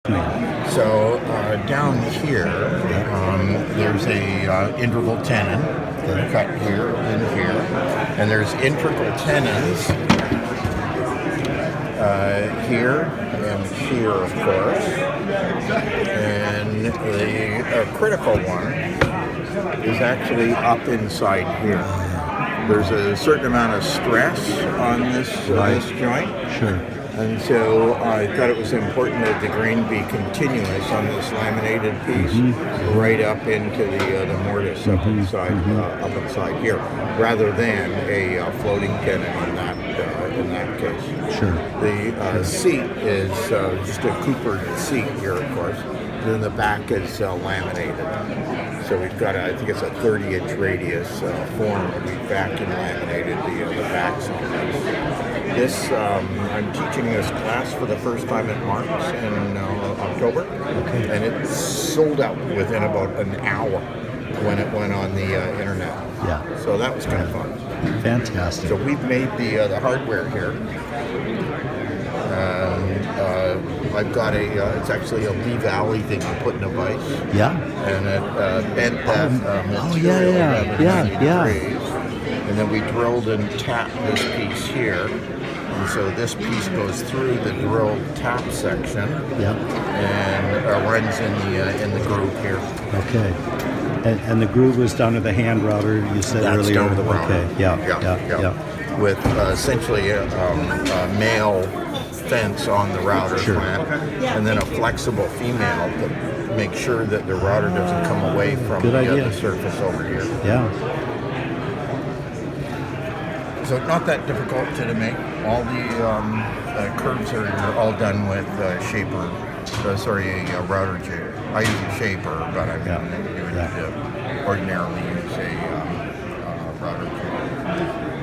So down here, there's a integral tenon cut here and here, and there's integral tenons here and here, of course. And the critical one is actually up inside here. There's a certain amount of stress on this joint. Sure. And so I thought it was important that the grain be continuous on this laminated piece, right up into the mortise up inside here, rather than a floating tenon in that case. Sure. The seat is just a coopered seat here, of course. Then the back is laminated. So we've got, I think it's a 30-inch radius form. We vacuum laminated the backs on this. I'm teaching this class for the first time at Mark's in October, and it sold out within about an hour when it went on the internet. Yeah. So that was kind of fun. Fantastic. So we've made the hardware here. I've got it's actually a Lee Valley thing you put in a vise. Yeah. And it bent that material degrees. And then we drilled and tapped this piece here. And so this piece goes through the drilled tap section. Yeah. And runs in the groove here. Okay. And the groove was down to the hand router, you said That's earlier. Down to the router. Okay. Yeah. With essentially a male fence on the router plant, and then a flexible female to make sure that the router doesn't come away from the other surface over here. Yeah. So not that difficult to make. All the curves are all done with a router jig. I use a shaper, but I mean you would ordinarily use a router jig.